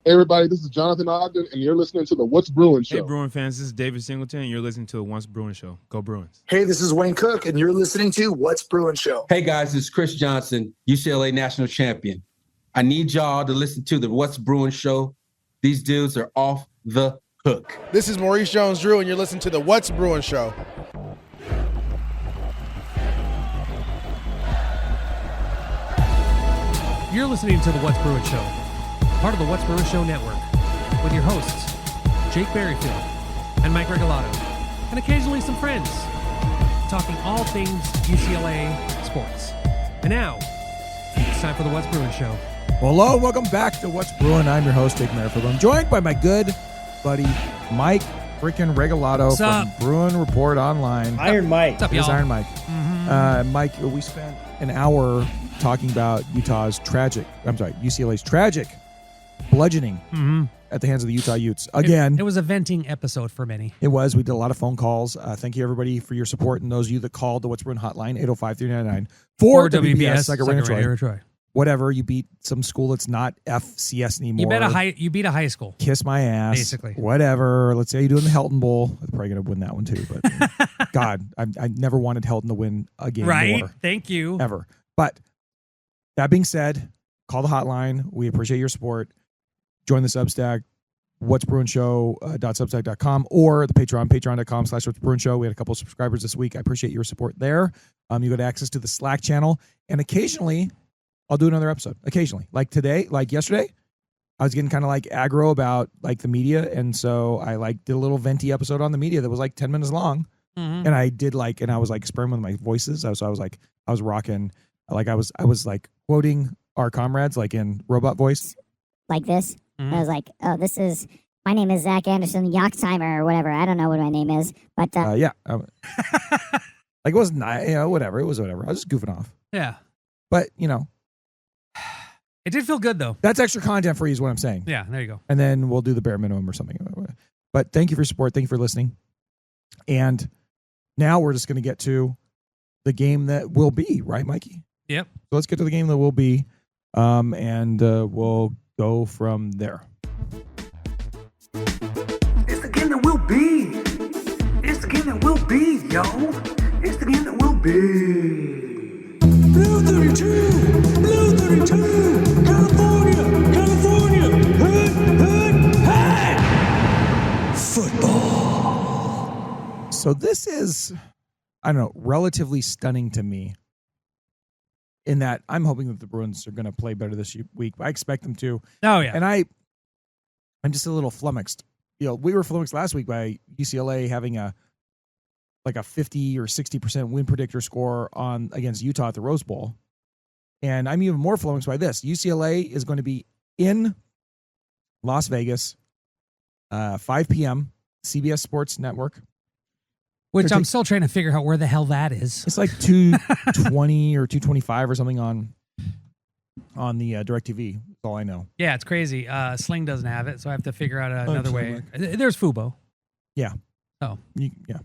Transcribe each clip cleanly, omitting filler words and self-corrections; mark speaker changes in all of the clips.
Speaker 1: Hey, everybody, this is Jonathan Ogden, and you're listening to the What's Bruin Show.
Speaker 2: Hey, Bruin fans, this is David Singleton, and you're listening to the What's Bruin Show. Go Bruins.
Speaker 3: Hey, this is Wayne Cook, and you're listening to What's Bruin Show.
Speaker 4: Hey, guys, it's Chris Johnson, UCLA national champion. I need y'all to listen to the What's Bruin Show. These dudes are off the hook.
Speaker 5: This is Maurice Jones-Drew, and you're listening to the What's Bruin Show.
Speaker 6: You're listening to the What's Bruin Show, part of the What's Bruin Show network, with your hosts, Jake Berryfield and Mike Regalado, and occasionally some friends, talking all things UCLA sports. And now, it's time for the What's Bruin Show.
Speaker 7: Well, hello, welcome back to What's Bruin. I'm your host, Jake Berryfield. I'm joined by my good buddy, Mike freaking Regalado from Bruin Report Online.
Speaker 8: Iron Mike.
Speaker 6: What's up, y'all?
Speaker 7: Iron Mike. Mm-hmm. Mike, we spent an hour talking about UCLA's tragic bludgeoning at the hands of the Utah Utes. Again,
Speaker 6: it was a venting episode for many.
Speaker 7: It was. We did a lot of phone calls. Thank you, everybody, for your support, and those of you that called the What's Bruin hotline, 805-399, for WBS, like a Radio Troy. Whatever, you beat some school that's not FCS anymore.
Speaker 6: You beat a high school.
Speaker 7: Kiss my ass.
Speaker 6: Basically.
Speaker 7: Whatever. Let's say you do in the Helton Bowl. I'm probably going to win that one too. But God, I never wanted Helton to win a game
Speaker 6: Right?
Speaker 7: more.
Speaker 6: Thank you.
Speaker 7: Ever. But that being said, call the hotline. We appreciate your support. Join the Substack, whatsbruinshow.substack.com, or the Patreon, patreon.com/whatsbruinshow. We had a couple of subscribers this week. I appreciate your support there. You got access to the Slack channel, and occasionally I'll do another episode. Occasionally. Like today, like yesterday, I was getting kind of like aggro about like the media, and so I like did a little venti episode on the media that was like 10 minutes long. And I did and I was like experimenting with my voices. So I was rocking, like I was like quoting our comrades like in robot voice.
Speaker 9: Like this. I was like, oh, my name is Zach Anderson Yoxheimer or whatever. I don't know what my name is, but
Speaker 7: yeah. Like it wasn't, whatever. It was whatever. I was just goofing off.
Speaker 6: Yeah.
Speaker 7: But,
Speaker 6: it did feel good, though.
Speaker 7: That's extra content for you is what I'm saying.
Speaker 6: Yeah, there you go.
Speaker 7: And then we'll do the bare minimum or something. But thank you for your support. Thank you for listening. And now we're just going to get to the game that will be, right, Mikey?
Speaker 6: Yep.
Speaker 7: So let's get to the game that will be, and we'll go from there.
Speaker 3: It's the game that will be. It's the game that will be, yo. It's the game that will be. Blue 32, Blue 32, California, hey! Football.
Speaker 7: So this is, I don't know, relatively stunning to me in that I'm hoping that the Bruins are going to play better this week. I expect them to.
Speaker 6: Oh, yeah.
Speaker 7: And I'm just a little flummoxed. We were flummoxed last week by UCLA having a 50 or 60% win predictor score against Utah at the Rose Bowl. And I'm even more flummoxed by this. UCLA is going to be in Las Vegas, 5 p.m., CBS Sports Network.
Speaker 6: Which I'm still trying to figure out where the hell that is.
Speaker 7: It's like 220 or 225 or something on the DirecTV. That's all I know.
Speaker 6: Yeah, it's crazy. Sling doesn't have it, so I have to figure out another way. There's Fubo.
Speaker 7: Yeah.
Speaker 6: Oh.
Speaker 7: Yeah.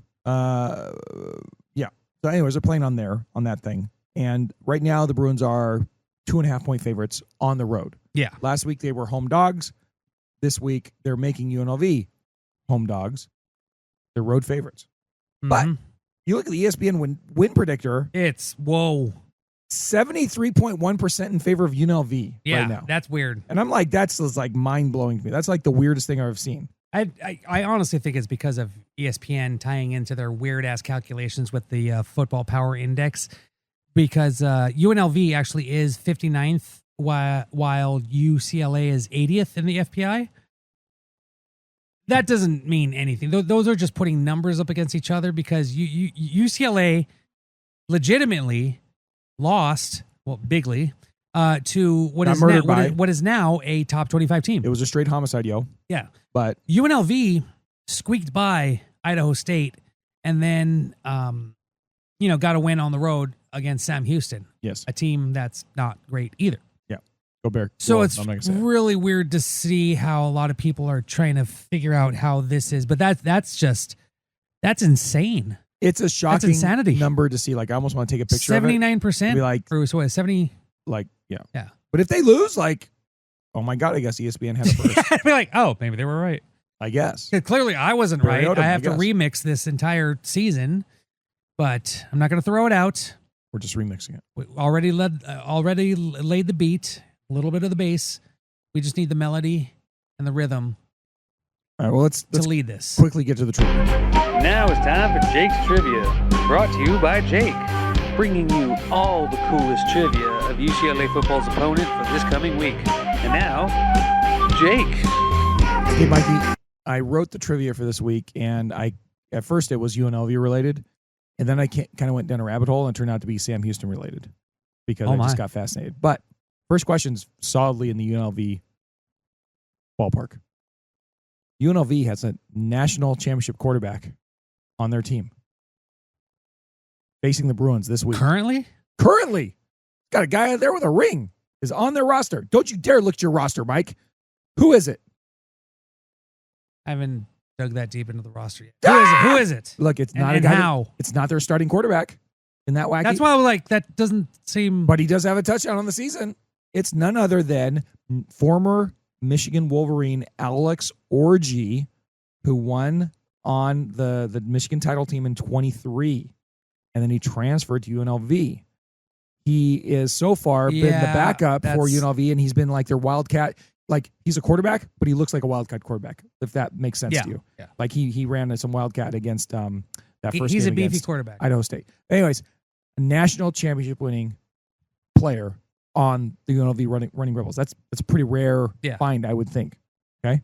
Speaker 7: Yeah. So anyways, they're playing on that thing. And right now the Bruins are 2.5-point favorites on the road.
Speaker 6: Yeah.
Speaker 7: Last week they were home dogs. This week they're making UNLV home dogs. They're road favorites. But you look at the ESPN win predictor.
Speaker 6: It's, whoa.
Speaker 7: 73.1% in favor of UNLV right now.
Speaker 6: That's weird.
Speaker 7: And I'm like, that's just like mind-blowing to me. That's like the weirdest thing I've ever seen.
Speaker 6: I honestly think it's because of ESPN tying into their weird-ass calculations with the Football Power Index, because UNLV actually is 59th while UCLA is 80th in the FPI. That doesn't mean anything. Those are just putting numbers up against each other, because UCLA legitimately lost, bigly, to what is now a top 25 team.
Speaker 7: It was a straight homicide, yo.
Speaker 6: Yeah.
Speaker 7: But
Speaker 6: UNLV squeaked by Idaho State and then, got a win on the road against Sam Houston.
Speaker 7: Yes.
Speaker 6: A team that's not great either.
Speaker 7: Yeah. Go Bear.
Speaker 6: So it's really weird to see how a lot of people are trying to figure out how this is. But that's insane.
Speaker 7: It's a shocking
Speaker 6: insanity
Speaker 7: number to see. Like, I almost want to take a picture of it.
Speaker 6: 79%.
Speaker 7: Be like,
Speaker 6: for 70.
Speaker 7: Like, yeah.
Speaker 6: Yeah.
Speaker 7: But if they lose, like, oh my God, I guess ESPN had it first.
Speaker 6: I'd be like, oh, maybe they were right.
Speaker 7: I guess.
Speaker 6: Clearly, I wasn't right.
Speaker 7: Toyota,
Speaker 6: I have
Speaker 7: I
Speaker 6: to
Speaker 7: guess.
Speaker 6: remix this entire season, but I'm not going to throw it out.
Speaker 7: We're just remixing it.
Speaker 6: We already laid the beat, a little bit of the bass. We just need the melody and the rhythm
Speaker 7: All right, well, let's
Speaker 6: to lead this.
Speaker 7: quickly get to the trivia.
Speaker 8: Now it's time for Jake's Trivia, brought to you by Jake, bringing you all the coolest trivia of UCLA football's opponent for this coming week. And now, Jake.
Speaker 7: Hey, Mikey, I wrote the trivia for this week, and at first it was UNLV related, and then I kind of went down a rabbit hole and it turned out to be Sam Houston related because I just got fascinated. But first question's solidly in the UNLV ballpark. UNLV has a national championship quarterback on their team facing the Bruins this week.
Speaker 6: Currently,
Speaker 7: got a guy out there with a ring is on their roster. Don't you dare look at your roster, Mike. Who is it?
Speaker 6: I haven't dug that deep into the roster yet.
Speaker 7: Ah!
Speaker 6: Who is it?
Speaker 7: Look, it's not
Speaker 6: and
Speaker 7: a guy.
Speaker 6: how?
Speaker 7: It's not their starting quarterback. Isn't that wacky?
Speaker 6: That's why I was like, that doesn't seem.
Speaker 7: But he does have a touchdown on the season. It's none other than former Michigan Wolverine Alex Orji, who won on the Michigan title team in 23, and then he transferred to UNLV. He is so far been the backup for UNLV, and he's been like their wildcat. Like, he's a quarterback, but he looks like a wildcat quarterback, if that makes sense to you.
Speaker 6: Yeah.
Speaker 7: Like, he ran some wildcat against that first
Speaker 6: He's
Speaker 7: game
Speaker 6: a beefy
Speaker 7: against
Speaker 6: quarterback.
Speaker 7: Idaho State. Anyways, a national championship winning player on the UNLV running Rebels. That's a pretty rare find, I would think. Okay.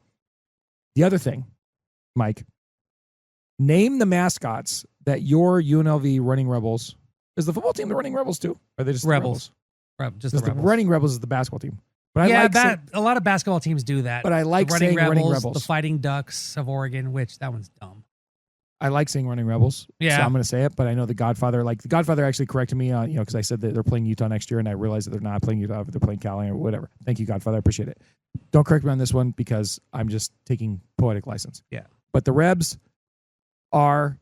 Speaker 7: The other thing, Mike, name the mascots that your UNLV running Rebels. Is the football team the running Rebels too? Or are they just
Speaker 6: Rebels?
Speaker 7: Just
Speaker 6: the
Speaker 7: the
Speaker 6: Rebels.
Speaker 7: running Rebels is the basketball team. But I like
Speaker 6: a lot of basketball teams do that.
Speaker 7: But I like
Speaker 6: the
Speaker 7: saying running Rebels.
Speaker 6: The Fighting Ducks of Oregon, which that one's dumb.
Speaker 7: I like saying running Rebels.
Speaker 6: Yeah.
Speaker 7: So I'm going to say it, but I know the Godfather actually corrected me on, because I said that they're playing Utah next year, and I realized that they're not playing Utah, but they're playing Cal or whatever. Thank you, Godfather. I appreciate it. Don't correct me on this one because I'm just taking poetic license.
Speaker 6: Yeah.
Speaker 7: But the Rebs have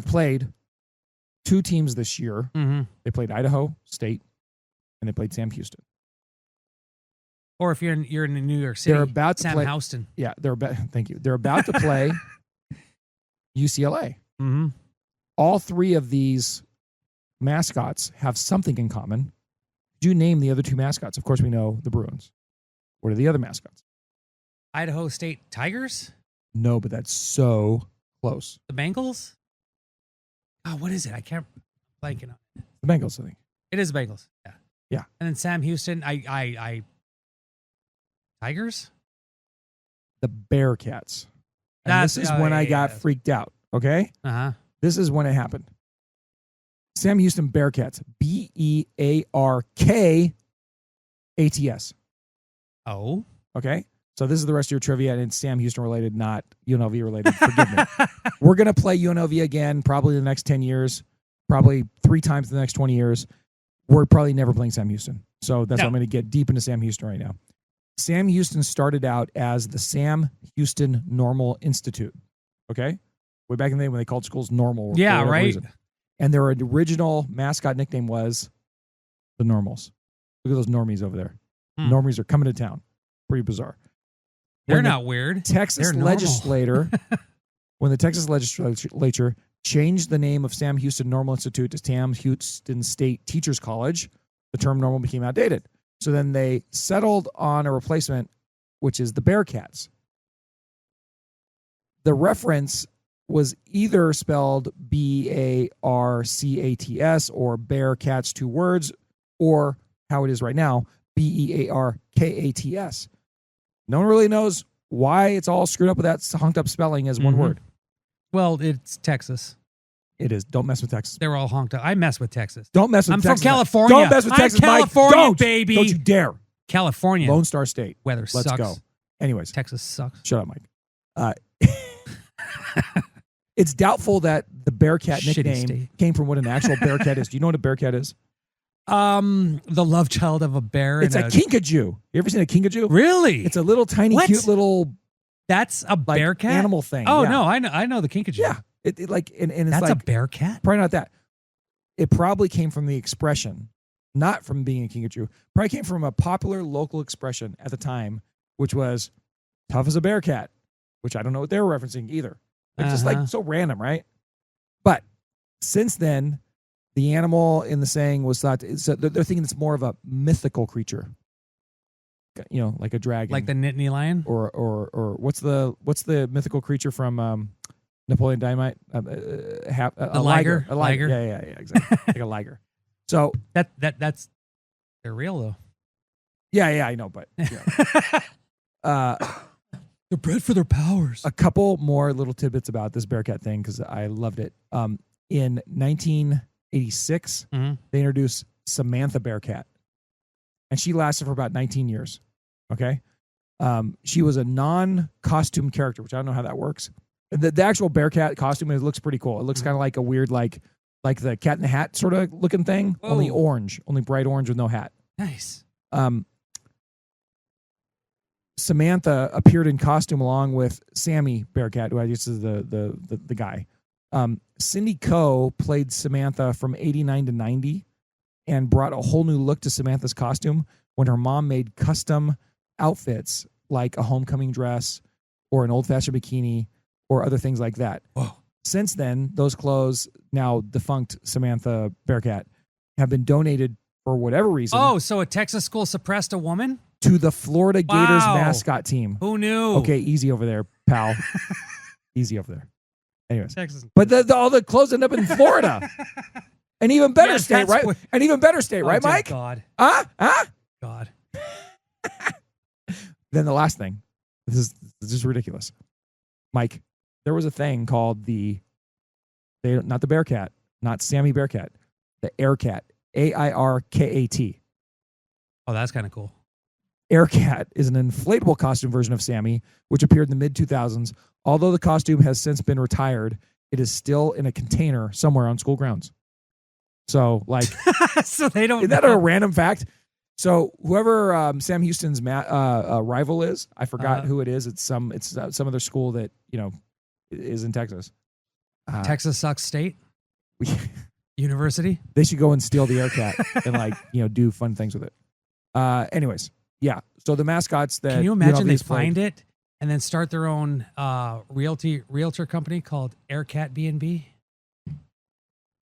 Speaker 7: played two teams this year.
Speaker 6: Mm-hmm.
Speaker 7: They played Idaho State, and they played Sam Houston.
Speaker 6: Or if you're in New York City,
Speaker 7: They're about to
Speaker 6: Sam
Speaker 7: play
Speaker 6: Houston.
Speaker 7: Yeah, thank you. They're about to play UCLA.
Speaker 6: Mm-hmm.
Speaker 7: All three of these mascots have something in common. Could you name the other two mascots? Of course, we know the Bruins. What are the other mascots?
Speaker 6: Idaho State Tigers?
Speaker 7: No, but that's so close.
Speaker 6: The Bengals? Oh, what is it? I can't blank it on it.
Speaker 7: The Bengals, I think.
Speaker 6: It is Bengals. Yeah.
Speaker 7: Yeah.
Speaker 6: And then Sam Houston, Tigers?
Speaker 7: The Bearcats. And this is when I got freaked out, okay?
Speaker 6: Uh-huh.
Speaker 7: This is when it happened. Sam Houston Bearcats. Bearkats.
Speaker 6: Oh.
Speaker 7: Okay? So this is the rest of your trivia, and it's Sam Houston related, not UNLV related. Forgive me. We're going to play UNLV again probably the next 10 years, probably 3 times the next 20 years. We're probably never playing Sam Houston. So that's why I'm going to get deep into Sam Houston right now. Sam Houston started out as the Sam Houston Normal Institute. Okay? Way back in the day when they called schools normal.
Speaker 6: Yeah, right.
Speaker 7: Reason. And their original mascot nickname was the Normals. Look at those normies over there. Normies are coming to town. Pretty bizarre.
Speaker 6: They're not weird.
Speaker 7: Texas legislature, when the Texas legislature changed the name of Sam Houston Normal Institute to Sam Houston State Teachers College, the term normal became outdated. So then they settled on a replacement, which is the Bearcats. The reference was either spelled Barcats or Bearcats, 2 words, or how it is right now, Bearkats. No one really knows why it's all screwed up with that honked up spelling as one word.
Speaker 6: Well, it's Texas.
Speaker 7: It is. Don't mess with Texas.
Speaker 6: They were all honked up. I mess with Texas.
Speaker 7: Don't mess with
Speaker 6: I'm
Speaker 7: Texas.
Speaker 6: from California.
Speaker 7: Don't mess with Texas, Mike.
Speaker 6: California,
Speaker 7: Don't,
Speaker 6: baby.
Speaker 7: Don't you dare.
Speaker 6: California.
Speaker 7: Lone Star State.
Speaker 6: Weather
Speaker 7: Let's
Speaker 6: sucks.
Speaker 7: go. Anyways.
Speaker 6: Texas sucks.
Speaker 7: Shut up, Mike. It's doubtful that the Bearcat nickname came from what an actual Bearcat is. Do you know what a Bearcat is?
Speaker 6: The love child of a bear.
Speaker 7: It's a kinkajou. You ever seen a kinkajou?
Speaker 6: Really?
Speaker 7: It's a little tiny, cute little.
Speaker 6: That's a bearcat
Speaker 7: animal thing.
Speaker 6: Oh
Speaker 7: yeah.
Speaker 6: no, I know the kinkajou.
Speaker 7: Yeah, it like and it's
Speaker 6: that's
Speaker 7: like
Speaker 6: a bearcat.
Speaker 7: Probably not that. It probably came from the expression not from being a king of true. Probably came from a popular local expression at the time, which was tough as a bear cat, which I don't know what they were referencing either. It's just like so random, right? But since then, the animal in the saying was thought they're thinking it's more of a mythical creature, you know, like a dragon,
Speaker 6: Like the Nittany lion?
Speaker 7: or what's the mythical creature from Napoleon Dynamite? A liger. A liger. Yeah, exactly. Like a liger. So
Speaker 6: That's they're real though.
Speaker 7: yeah, I know, but
Speaker 6: They're bred for their powers.
Speaker 7: a couple more little tidbits about this Bearcat thing because I loved it. In 1986,
Speaker 6: Mhm.
Speaker 7: they introduced Samantha Bearcat, and she lasted for about 19 years. Okay, she was a non-costume character, which I don't know how that works. The actual Bearcat costume, it looks pretty cool. It looks kind of like a weird like the Cat in the Hat sort of looking thing, only orange, only bright orange with no hat.
Speaker 6: Nice.
Speaker 7: Samantha appeared in costume along with Sammy Bearcat, who I guess is the guy. Cindy Coe played Samantha from 89 to 90 and brought a whole new look to Samantha's costume when her mom made custom outfits like a homecoming dress or an old-fashioned bikini or other things like that.
Speaker 6: Whoa.
Speaker 7: Since then, those clothes, now defunct Samantha Bearcat, have been donated for whatever reason
Speaker 6: Oh, so a Texas school suppressed a woman?
Speaker 7: to the Florida Gators
Speaker 6: Wow.
Speaker 7: mascot team.
Speaker 6: Who knew?
Speaker 7: Okay, easy over there, pal. Easy over there. Anyways,
Speaker 6: Texas.
Speaker 7: but all the clothes end up in Florida. An even better
Speaker 6: Yes,
Speaker 7: state,
Speaker 6: that's
Speaker 7: right?
Speaker 6: what-
Speaker 7: An even better state,
Speaker 6: Oh,
Speaker 7: right,
Speaker 6: dear
Speaker 7: Mike?
Speaker 6: God.
Speaker 7: God.
Speaker 6: God.
Speaker 7: Then the last thing. This is just ridiculous. Mike, there was a thing called not the Bearcat, not Sammy Bearcat, the Aircat, AIRKAT.
Speaker 6: Oh, that's kind of cool.
Speaker 7: Aircat is an inflatable costume version of Sammy, which appeared in the mid-2000s. Although the costume has since been retired, it is still in a container somewhere on school grounds. So, like,
Speaker 6: So they don't
Speaker 7: isn't that
Speaker 6: know.
Speaker 7: a random fact? So, whoever Sam Houston's rival is, I forgot who it is. It's some other school that is in Texas.
Speaker 6: Texas sucks state university.
Speaker 7: They should go and steal the Aircat and do fun things with it. Anyways, yeah. So the mascots that
Speaker 6: Can you imagine
Speaker 7: UNLV
Speaker 6: they
Speaker 7: has played-
Speaker 6: find it and then start their own realtor company called Aircat B&B?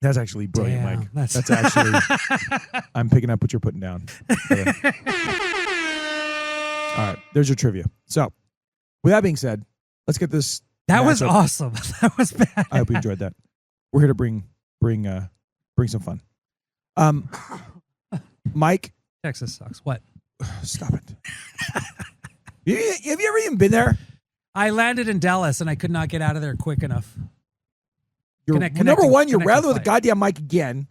Speaker 7: That's actually brilliant,
Speaker 6: Damn,
Speaker 7: Mike.
Speaker 6: that's-
Speaker 7: That's actually. I'm picking up what you're putting down. All right, there's your trivia. So, with that being said, let's get this.
Speaker 6: That was
Speaker 7: matchup.
Speaker 6: awesome. That was bad.
Speaker 7: I hope you enjoyed that. We're here to bring some fun. Mike,
Speaker 6: Texas sucks. What?
Speaker 7: stop it. Have you ever even been there?
Speaker 6: I landed in Dallas and I could not get out of there quick enough.
Speaker 7: You're,
Speaker 6: Connecting-
Speaker 7: number one, you're
Speaker 6: connecting
Speaker 7: rather with the
Speaker 6: flight.
Speaker 7: goddamn mic again.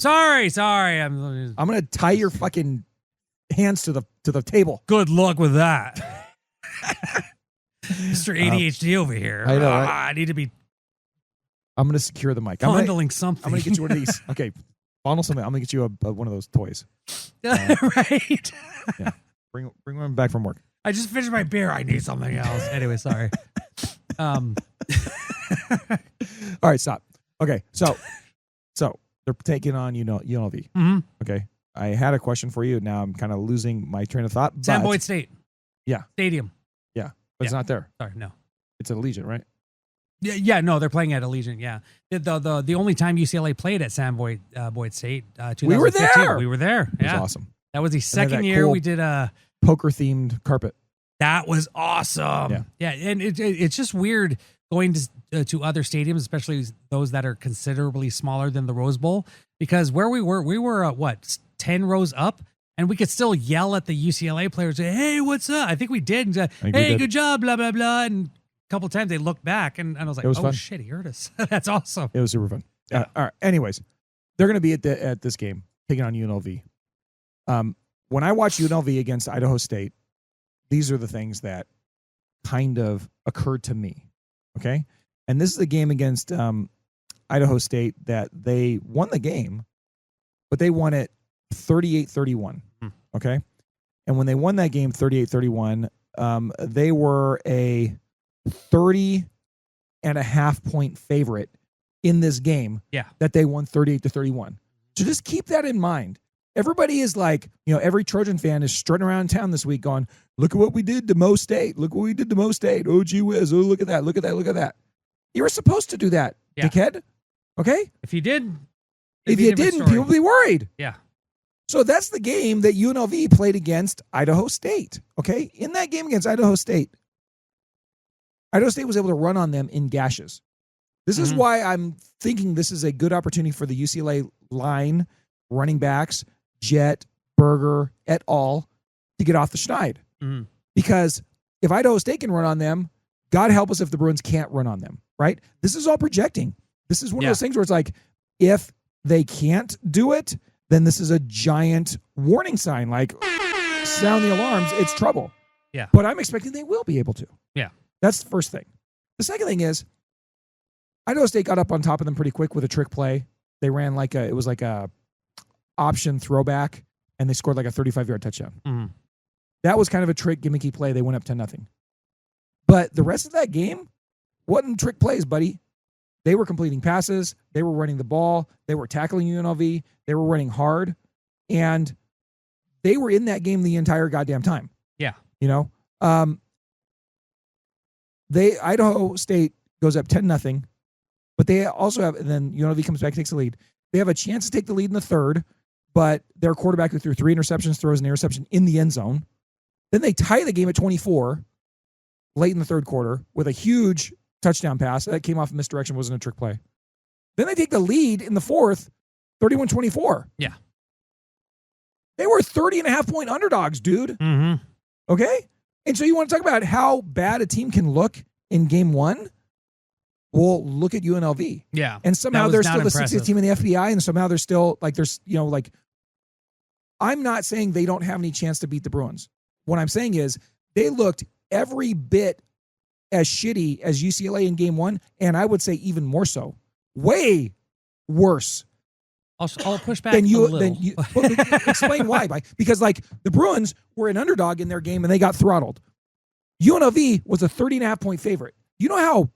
Speaker 6: Sorry.
Speaker 7: I'm gonna tie your fucking hands to the table.
Speaker 6: Good luck with that. Mr. ADHD over here.
Speaker 7: I know, right?
Speaker 6: I need to be
Speaker 7: I'm gonna secure the mic. I'm
Speaker 6: fondling something.
Speaker 7: gonna get you one of these. Okay, fondle something. I'm gonna get you one of those toys.
Speaker 6: Right.
Speaker 7: Yeah, bring one back from work.
Speaker 6: I just finished my beer. I need something else. Anyway, sorry.
Speaker 7: All right, stop. Okay, so they're taking on UNLV.
Speaker 6: Mm-hmm.
Speaker 7: Okay, I had a question for you. Now I'm kind of losing my train of thought.
Speaker 6: Sam
Speaker 7: but-
Speaker 6: Boyd State.
Speaker 7: Yeah.
Speaker 6: Stadium.
Speaker 7: Yeah, but it's not there.
Speaker 6: Sorry, no.
Speaker 7: It's at Allegiant, right?
Speaker 6: Yeah, no, they're playing at Allegiant. Yeah, the only time UCLA played at Sam Boyd State, 2015.
Speaker 7: We were there.
Speaker 6: We were there.
Speaker 7: It was
Speaker 6: Yeah,
Speaker 7: awesome.
Speaker 6: that was the
Speaker 7: And then
Speaker 6: second
Speaker 7: that
Speaker 6: year
Speaker 7: cool
Speaker 6: we did a.
Speaker 7: Poker themed carpet.
Speaker 6: That was awesome.
Speaker 7: Yeah.
Speaker 6: And it's just weird going to other stadiums, especially those that are considerably smaller than the Rose Bowl, because where we were what 10 rows up, and we could still yell at the UCLA players, say, "Hey, what's up?" I think we did. And,
Speaker 7: think we
Speaker 6: hey,
Speaker 7: did.
Speaker 6: good job, blah blah blah. And a couple times they looked back, and I was like,
Speaker 7: It was
Speaker 6: "Oh
Speaker 7: fun.
Speaker 6: shit, he heard us." That's awesome.
Speaker 7: It was super fun.
Speaker 6: Yeah.
Speaker 7: All right. Anyways, they're going to be at this game taking on UNLV. When I watch UNLV against Idaho State, these are the things that kind of occurred to me. Okay, and this is a game against Idaho State that they won the game, but they won it 38-31. Okay, and when they won that game 38-31, they were a 30.5-point favorite in this game.
Speaker 6: Yeah.
Speaker 7: That they won 38-31. So just keep that in mind. everybody is like, every Trojan fan is strutting around town this week going, look at what we did to Mo State. Look what we did to Mo State. Oh, gee whiz. Oh, look at that. Look at that. Look at that. You were supposed to do that, dickhead. Okay?
Speaker 6: If you did,
Speaker 7: if you didn't, people would be worried.
Speaker 6: Yeah.
Speaker 7: So that's the game that UNLV played against Idaho State. Okay? In that game against Idaho State was able to run on them in gashes. This is why I'm thinking this is a good opportunity for the UCLA line, running backs, Jet, Berger, et al., to get off the schneid. Because if Idaho State can run on them, God help us if the Bruins can't run on them, right? This is all projecting. This is one of those things where it's like, if they can't do it, then this is a giant warning sign, like, sound the alarms, it's trouble.
Speaker 6: Yeah.
Speaker 7: But I'm expecting they will be able to.
Speaker 6: Yeah.
Speaker 7: That's the first thing. The second thing is, Idaho State got up on top of them pretty quick with a trick play. They ran it was like a option throwback, and they scored like a 35-yard touchdown. That was kind of a trick, gimmicky play. They went up 10-0. But the rest of that game wasn't trick plays, buddy. They were completing passes. They were running the ball. They were tackling UNLV. They were running hard. And they were in that game the entire goddamn time.
Speaker 6: Yeah.
Speaker 7: Idaho State goes up 10-0. But they also have, and then UNLV comes back and takes the lead. They have a chance to take the lead in the third, but their quarterback who threw 3 interceptions throws an interception in the end zone. Then they tie the game at 24 late in the third quarter with a huge touchdown pass that came off of misdirection, wasn't a trick play. Then they take the lead in the fourth, 31-24.
Speaker 6: Yeah.
Speaker 7: They were 30.5-point underdogs, dude. Okay? And so you want to talk about how bad a team can look in game one? Well, look at UNLV.
Speaker 6: Yeah.
Speaker 7: And somehow they're still the 60th team in the FBI, and somehow they're still, I'm not saying they don't have any chance to beat the Bruins. What I'm saying is they looked every bit as shitty as UCLA in game one, and I would say even more so. Way worse.
Speaker 6: I'll push back a little.
Speaker 7: Well, explain why. Because, the Bruins were an underdog in their game, and they got throttled. UNLV was a 30.5-point favorite. You know how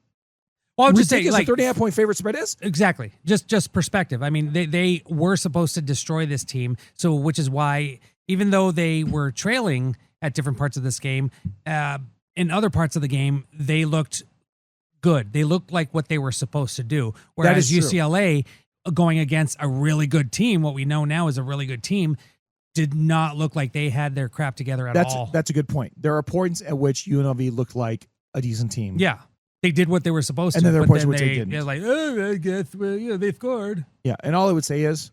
Speaker 6: Well, I'm just saying,
Speaker 7: a 30.5-point favorite spread is?
Speaker 6: Exactly. Just perspective. I mean, they were supposed to destroy this team, so which is why, even though they were trailing at different parts of this game, in other parts of the game, they looked good. They looked like what they were supposed to do. Whereas UCLA, going against a really good team, what we know now is a really good team, did not look like they had their crap together at all. That's
Speaker 7: a good point. There are points at which UNLV looked like a decent team.
Speaker 6: Yeah. They did what they were supposed to.
Speaker 7: And then there are points which they didn't.
Speaker 6: They're like, I guess, they scored.
Speaker 7: Yeah, and all I would say is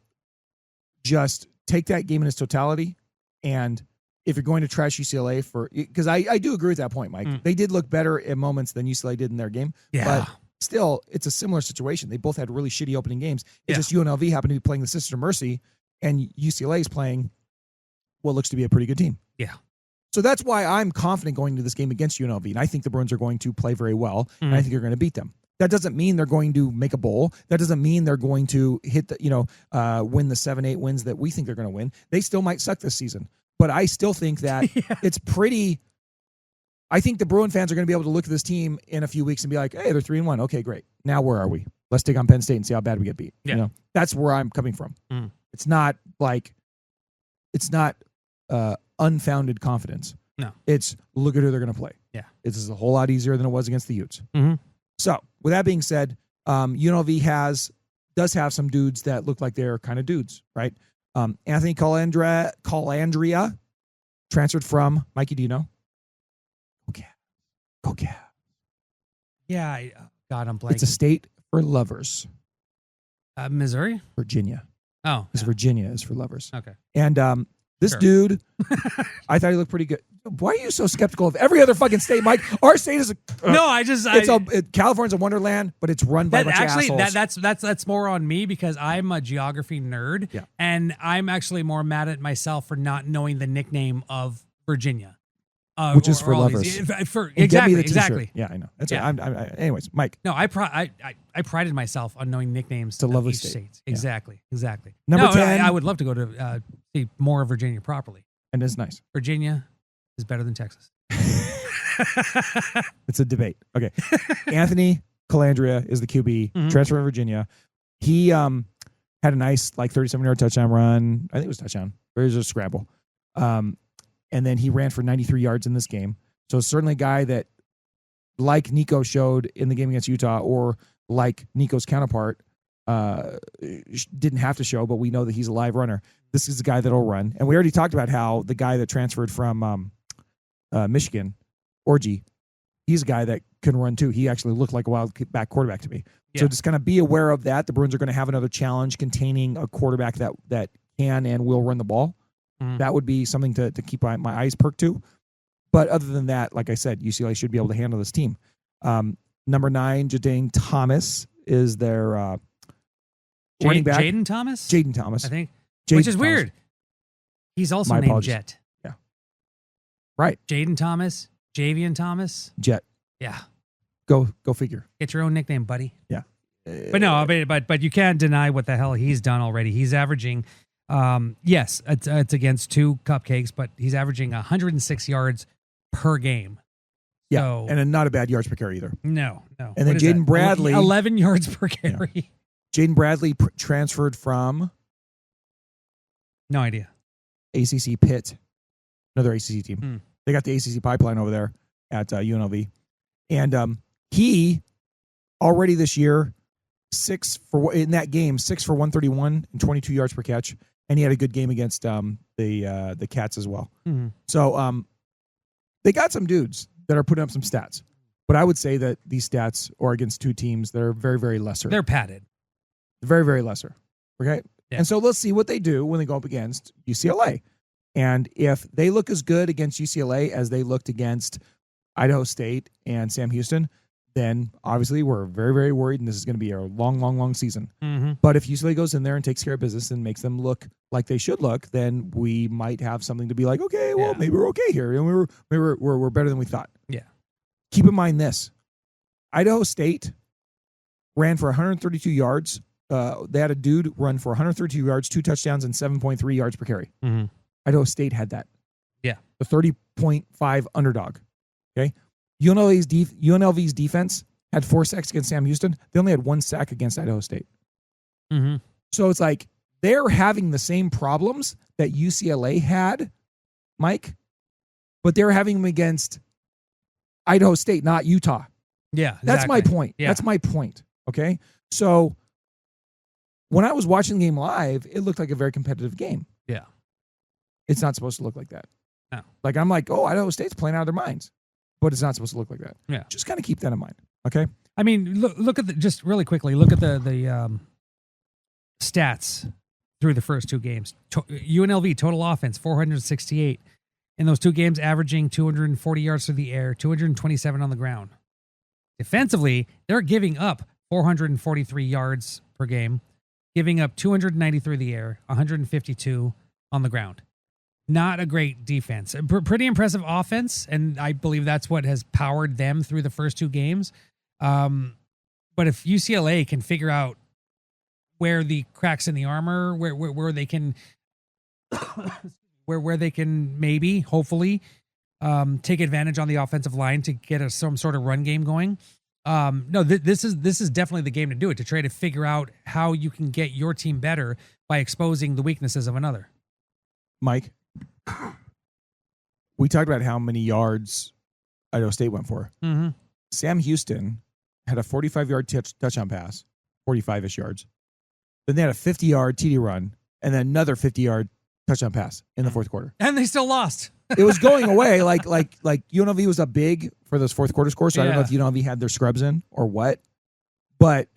Speaker 7: just take that game in its totality, and if you're going to trash UCLA because I do agree with that point, Mike. They did look better at moments than UCLA did in their game.
Speaker 6: Yeah.
Speaker 7: But still, it's a similar situation. They both had really shitty opening games. It's just UNLV happened to be playing the Sister Mercy, and UCLA is playing what looks to be a pretty good team.
Speaker 6: Yeah.
Speaker 7: So that's why I'm confident going into this game against UNLV, and I think the Bruins are going to play very well, and I think they're going to beat them. That doesn't mean they're going to make a bowl. That doesn't mean they're going to hit win the 7-8 wins that we think they're going to win. They still might suck this season, but I still think that it's pretty. I think the Bruin fans are going to be able to look at this team in a few weeks and be like, "Hey, they're 3-1. Okay, great. Now where are we? Let's take on Penn State and see how bad we get beat."
Speaker 6: Yeah.
Speaker 7: That's where I'm coming from. It's not unfounded confidence.
Speaker 6: No,
Speaker 7: it's look at who they're going to play.
Speaker 6: Yeah,
Speaker 7: this is a whole lot easier than it was against the Utes. So with that being said, UNLV does have some dudes that look like they're kind of dudes, right? Anthony Calandria transferred from Mikey. Do you know? Okay.
Speaker 6: Yeah, God, I'm blanking.
Speaker 7: It's a state for lovers.
Speaker 6: Missouri,
Speaker 7: Virginia.
Speaker 6: Oh,
Speaker 7: because Virginia is for lovers.
Speaker 6: Okay,
Speaker 7: and this dude, I thought he looked pretty good. Why are you so skeptical of every other fucking state, Mike? Our state is California's a wonderland, but it's run by a bunch of assholes.
Speaker 6: That's more on me because I'm a geography nerd, and I'm actually more mad at myself for not knowing the nickname of Virginia,
Speaker 7: which is for lovers.
Speaker 6: Exactly.
Speaker 7: Yeah, I know. That's right. Anyways, Mike.
Speaker 6: No, I prided myself on knowing nicknames
Speaker 7: to lovely
Speaker 6: states. Exactly.
Speaker 7: Number 10.
Speaker 6: I would love to go to see more of Virginia properly.
Speaker 7: And it's nice.
Speaker 6: Virginia is better than Texas.
Speaker 7: It's a debate. Okay. Anthony Calandria is the QB, transfer from Virginia. He had had a nice 37-yard touchdown run. I think it was a touchdown. Or it was a scramble. And then he ran for 93 yards in this game. So certainly a guy that, like Nico showed in the game against Utah, or like Nico's counterpart, didn't have to show, but we know that he's a live runner. This is a guy that'll run. And we already talked about how the guy that transferred from Michigan, Orji, he's a guy that can run too. He actually looked like a wild back quarterback to me. Yeah. So just kind of be aware of that. The Bruins are going to have another challenge containing a quarterback that can and will run the ball. That would be something to keep my eyes perked to. But other than that, like I said, UCLA should be able to handle this team. Number 9, Jaden Thomas is their running back.
Speaker 6: Jaden Thomas?
Speaker 7: Jaden Thomas.
Speaker 6: I think.
Speaker 7: Jaden
Speaker 6: Which is
Speaker 7: Thomas.
Speaker 6: weird. He's also
Speaker 7: My
Speaker 6: named
Speaker 7: apologies.
Speaker 6: Jet.
Speaker 7: Yeah. Right.
Speaker 6: Jaden Thomas, Javian Thomas.
Speaker 7: Jet.
Speaker 6: Yeah.
Speaker 7: Go figure.
Speaker 6: Get your own nickname, buddy.
Speaker 7: Yeah.
Speaker 6: But no, but you can't deny what the hell he's done already. He's averaging, yes, it's against 2 cupcakes, but he's averaging 106 yards per game.
Speaker 7: Yeah,
Speaker 6: So,
Speaker 7: and not a bad yards per carry either.
Speaker 6: no.
Speaker 7: And then
Speaker 6: What is
Speaker 7: Jaden
Speaker 6: that?
Speaker 7: Bradley.
Speaker 6: 11 yards per carry.
Speaker 7: Jaden Bradley transferred from
Speaker 6: No idea.
Speaker 7: ACC Pitt, another ACC team. They got the ACC pipeline over there at UNLV. And he already this year, 6 for 131 and 22 yards per catch. And he had a good game against the Cats as well. So they got some dudes that are putting up some stats. But I would say that these stats are against 2 teams that are very, very lesser.
Speaker 6: They're padded.
Speaker 7: Very, very lesser. Okay?
Speaker 6: Yeah.
Speaker 7: And so let's see what they do when they go up against UCLA. And if they look as good against UCLA as they looked against Idaho State and Sam Houston, then obviously we're very, very worried, and this is going to be a long, long, long season. But if UCLA goes in there and takes care of business and makes them look like they should look, then we might have something to be like, okay, well, maybe we're okay here, and we're better than we thought.
Speaker 6: Yeah.
Speaker 7: Keep in mind this: Idaho State ran for 132 yards. They had a dude run for 132 yards, 2 touchdowns, and 7.3 yards per carry. Idaho State had that.
Speaker 6: Yeah.
Speaker 7: The 30.5 underdog. Okay. UNLV's defense had 4 sacks against Sam Houston. They only had 1 sack against Idaho State. So it's like they're having the same problems that UCLA had, Mike, but they're having them against Idaho State, not Utah.
Speaker 6: Yeah.
Speaker 7: That's my
Speaker 6: exactly.
Speaker 7: point.
Speaker 6: Yeah.
Speaker 7: That's my point. Okay. So when I was watching the game live, it looked like a very competitive game.
Speaker 6: Yeah.
Speaker 7: It's not supposed to look like that.
Speaker 6: No.
Speaker 7: Like, I'm like, oh, Idaho State's playing out of their minds. But it's not supposed to look like that.
Speaker 6: Yeah.
Speaker 7: Just kind of keep that in mind. Okay.
Speaker 6: I mean, look at just really quickly, look at the stats through the first 2 games. UNLV total offense 468 in those 2 games, averaging 240 yards through the air, 227 on the ground. Defensively, they're giving up 443 yards per game, giving up 290 through the air, 152 on the ground. Not a great defense. Pretty impressive offense, and I believe that's what has powered them through the first 2 games. But if UCLA can figure out where the cracks in the armor, where they can, where they can maybe, hopefully, take advantage on the offensive line to get some sort of run game going. No, this is definitely the game to do it, to try to figure out how you can get your team better by exposing the weaknesses of another.
Speaker 7: Mike, we talked about how many yards Idaho State went for. Sam Houston had a 45-yard touchdown pass, 45-ish yards. Then they had a 50-yard TD run, and then another 50-yard touchdown pass in the fourth quarter.
Speaker 6: And they still lost.
Speaker 7: It was going away. Like UNLV was up big for those fourth quarter scores. So I don't know if UNLV had their scrubs in or what, but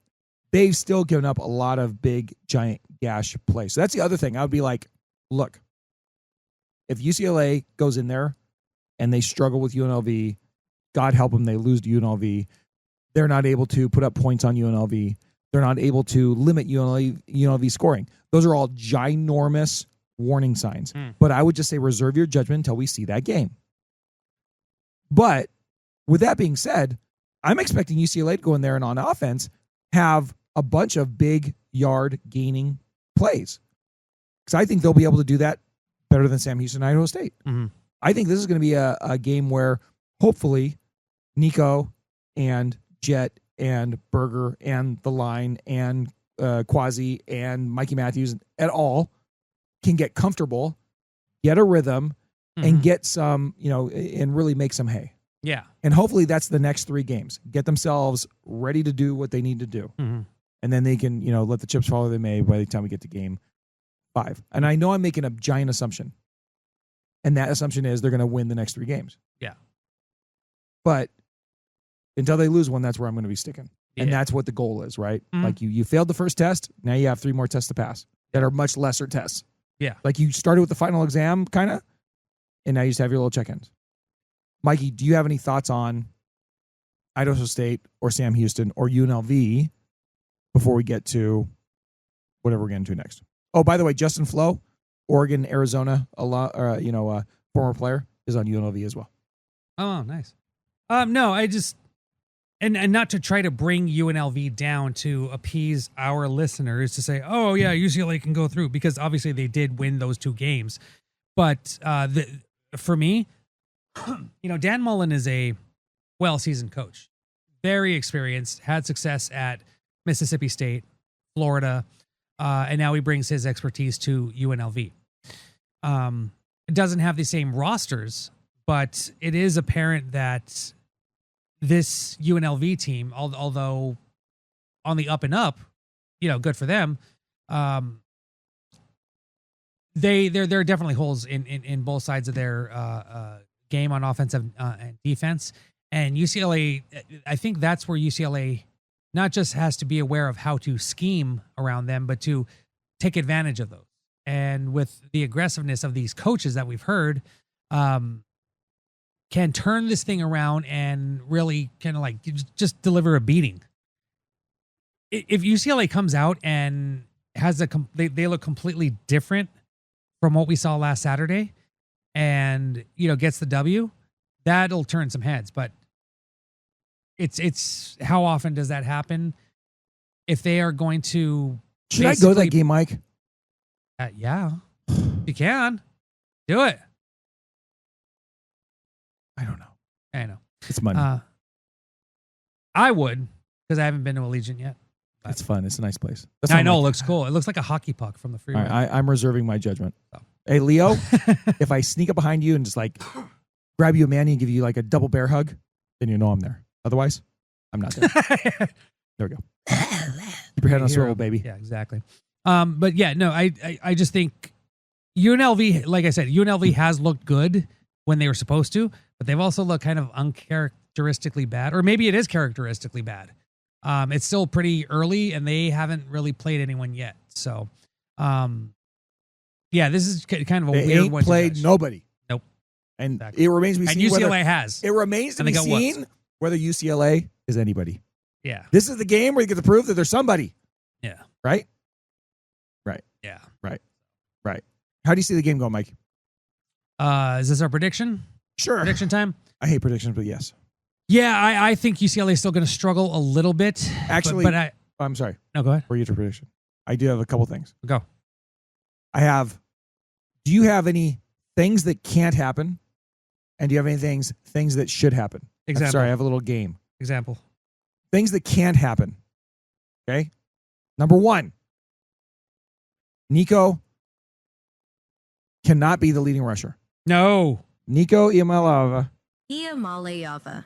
Speaker 7: they've still given up a lot of big, giant gash plays. So that's the other thing. I would be like, look, if UCLA goes in there and they struggle with UNLV, God help them, they lose to UNLV. They're not able to put up points on UNLV. They're not able to limit UNLV scoring. Those are all ginormous warning signs. But I would just say reserve your judgment until we see that game. But with that being said, I'm expecting UCLA to go in there and on offense have a bunch of big yard gaining plays. Because I think they'll be able to do that better than Sam Houston and Idaho State. I think this is going to be a game where hopefully Nico and Jet and Berger and the line and Quasi and Mikey Matthews et al. Can get comfortable, get a rhythm, and get some, and really make some hay.
Speaker 6: Yeah.
Speaker 7: And hopefully that's the next 3 games. Get themselves ready to do what they need to do.
Speaker 6: Mm-hmm.
Speaker 7: And then they can, let the chips fall where they may by the time we get to game 5. And I know I'm making a giant assumption. And that assumption is they're going to win the next 3 games.
Speaker 6: Yeah.
Speaker 7: But until they lose one, that's where I'm going to be sticking. And that's what the goal is, right? Like you failed the first test. Now you have 3 more tests to pass that are much lesser tests.
Speaker 6: Yeah.
Speaker 7: Like you started with the final exam, kind of, and now you just have your little check-ins. Mikey, do you have any thoughts on Idaho State or Sam Houston or UNLV before we get to whatever we're getting to next? Oh, by the way, Justin Flo, Oregon, Arizona, former player, is on UNLV as well.
Speaker 6: Oh, nice. No, I just and not to try to bring UNLV down to appease our listeners to say, oh yeah, UCLA can go through, because obviously they did win those 2 games. But for me, Dan Mullen is a well-seasoned coach, very experienced, had success at Mississippi State, Florida, and now he brings his expertise to UNLV. It doesn't have the same rosters, but it is apparent that this UNLV team, although on the up and up, good for them. There are definitely holes in both sides of their game on offensive and defense. And UCLA, I think that's where UCLA not just has to be aware of how to scheme around them, but to take advantage of those. And with the aggressiveness of these coaches that we've heard, can turn this thing around and really kind of like just deliver a beating. If UCLA comes out and has they look completely different from what we saw last Saturday, and gets the W, that'll turn some heads. But it's how often does that happen? If they are going to,
Speaker 7: should I go to that game, Mike?
Speaker 6: Yeah, you can do it.
Speaker 7: I don't know.
Speaker 6: I know
Speaker 7: it's money.
Speaker 6: I would, because I haven't been to Allegiant yet. But
Speaker 7: it's fun. It's a nice place.
Speaker 6: I know. It looks cool. It looks like a hockey puck from the freeway.
Speaker 7: All right, I'm reserving my judgment. Oh. Hey, Leo, if I sneak up behind you and just like grab you a manny and give you like a double bear hug, then you know I'm there. Otherwise, I'm not there. There we go. Keep your head on a swivel, baby.
Speaker 6: Yeah, exactly. But yeah, no, I just think UNLV, like I said, UNLV has looked good when they were supposed to, but they've also looked kind of uncharacteristically bad, or maybe it is characteristically bad. It's still pretty early, and they haven't really played anyone yet. So, yeah, this is kind of a weird one.
Speaker 7: They ain't played nobody.
Speaker 6: Nope.
Speaker 7: And
Speaker 6: exactly.
Speaker 7: it remains to be seen.
Speaker 6: And UCLA has.
Speaker 7: It remains to be seen whether UCLA is anybody.
Speaker 6: Yeah.
Speaker 7: This is the game where you get to prove that there's somebody.
Speaker 6: Yeah.
Speaker 7: Right?
Speaker 6: Yeah.
Speaker 7: Right. How do you see the game go, Mike?
Speaker 6: Is this our prediction?
Speaker 7: Sure.
Speaker 6: Prediction time?
Speaker 7: I hate predictions, but yes.
Speaker 6: Yeah, I think UCLA is still going to struggle a little bit.
Speaker 7: Actually,
Speaker 6: but
Speaker 7: I'm sorry.
Speaker 6: No, go ahead.
Speaker 7: For your prediction. I do have a couple things.
Speaker 6: Go.
Speaker 7: Do you have any things that can't happen? And do you have any things that should happen?
Speaker 6: Example.
Speaker 7: Sorry, I have a little game.
Speaker 6: Example.
Speaker 7: Things that can't happen. Okay. Number 1, Nico cannot be the leading rusher.
Speaker 6: No.
Speaker 7: Nico Iamaleava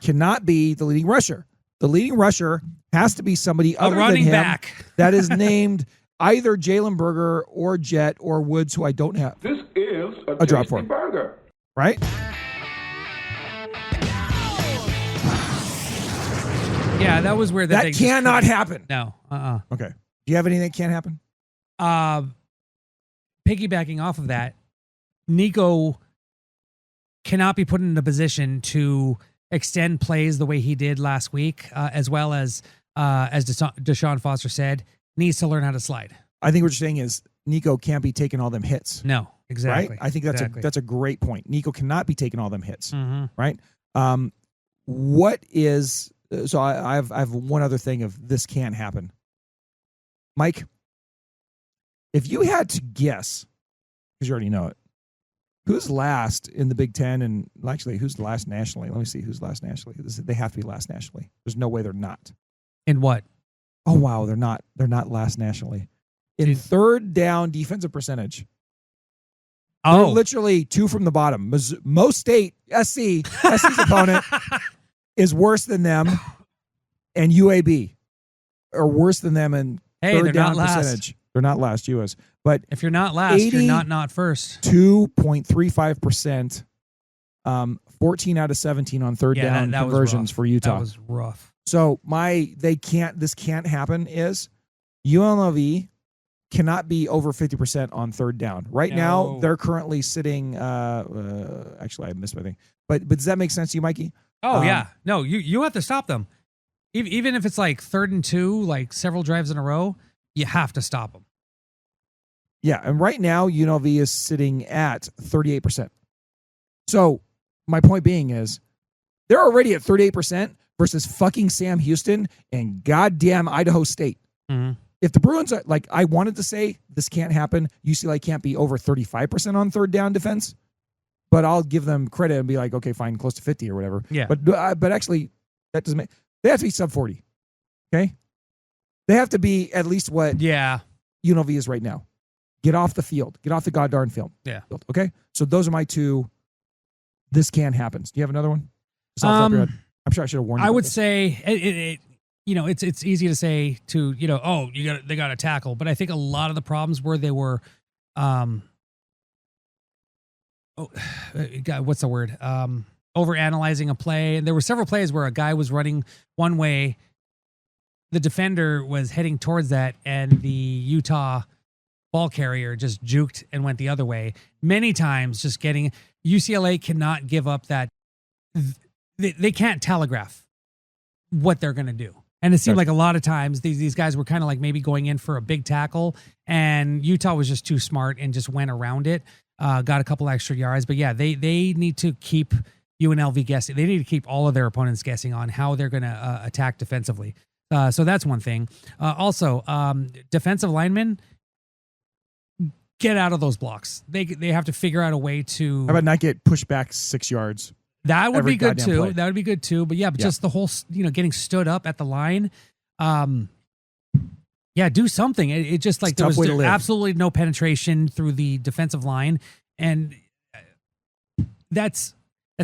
Speaker 7: cannot be the leading rusher. The leading rusher has to be somebody other
Speaker 6: running
Speaker 7: than him
Speaker 6: back
Speaker 7: that is named either Jalen Berger or Jet or Woods, who I don't have.
Speaker 10: This is
Speaker 7: a drop for
Speaker 10: burger.
Speaker 7: Right?
Speaker 6: Yeah, that was where
Speaker 7: that cannot happen.
Speaker 6: No.
Speaker 7: Okay. Do you have anything that can't happen?
Speaker 6: Piggybacking off of that, Nico cannot be put in a position to extend plays the way he did last week, as well as Deshaun Foster said, needs to learn how to slide.
Speaker 7: I think what you're saying is Nico can't be taking all them hits.
Speaker 6: No, exactly.
Speaker 7: Right? I think that's a great point. Nico cannot be taking all them hits.
Speaker 6: Mm-hmm.
Speaker 7: Right? What is so? I have one other thing of this can't happen. Mike, if you had to guess, because you already know it, who's last in the Big Ten, and actually who's last nationally? Let me see who's last nationally. They have to be last nationally. There's no way they're not.
Speaker 6: In what?
Speaker 7: Oh wow, they're not last nationally in third down defensive percentage. They're literally 2 from the bottom. Most State SC's opponent is worse than them, and UAB are worse than them in third down percentage. They're not last, US. But
Speaker 6: if you're not last, you're not first.
Speaker 7: 2.35%, 14 out of 17 on third down conversions for Utah.
Speaker 6: That was rough.
Speaker 7: So this can't happen is UNLV cannot be over 50% on third down. Right now, they're currently sitting, actually I missed my thing. But does that make sense to you, Mikey?
Speaker 6: Oh, yeah. No, you have to stop them. Even if it's like 3rd and 2, like several drives in a row, you have to stop them.
Speaker 7: Yeah, and right now, UNLV is sitting at 38%. So my point being is they're already at 38% versus fucking Sam Houston and goddamn Idaho State.
Speaker 6: Mm-hmm.
Speaker 7: If the Bruins are, like, I wanted to say this can't happen, UCLA can't be over 35% on third down defense, but I'll give them credit and be like, okay, fine, close to 50 or whatever.
Speaker 6: Yeah.
Speaker 7: But actually, that doesn't make, they have to be sub 40. Okay? They have to be at least what UNLV is right now. Get off the field. Get off the goddamn field.
Speaker 6: Yeah.
Speaker 7: Okay? So those are my 2. This can happen. Do you have another one? Just off the top of your head? I'm sure I should have warned you.
Speaker 6: I would say it's easy to say to, they got to tackle, but I think a lot of the problems where they were what's the word? Overanalyzing a play. And there were several plays where a guy was running one way, the defender was heading towards that, and the Utah ball carrier just juked and went the other way. Many times just getting UCLA cannot give up that. They can't telegraph what they're going to do. And it seemed like a lot of times these guys were kind of like maybe going in for a big tackle, and Utah was just too smart and just went around it, got a couple extra yards. But yeah, they need to keep UNLV guessing. They need to keep all of their opponents guessing on how they're going to attack defensively. So that's one thing. Also, defensive linemen, get out of those blocks. They have to figure out a way to.
Speaker 7: How about not get pushed back 6 yards?
Speaker 6: That would be good too. That would be good too. But just the whole, getting stood up at the line. Do something. It just like there was absolutely no penetration through the defensive line. And that's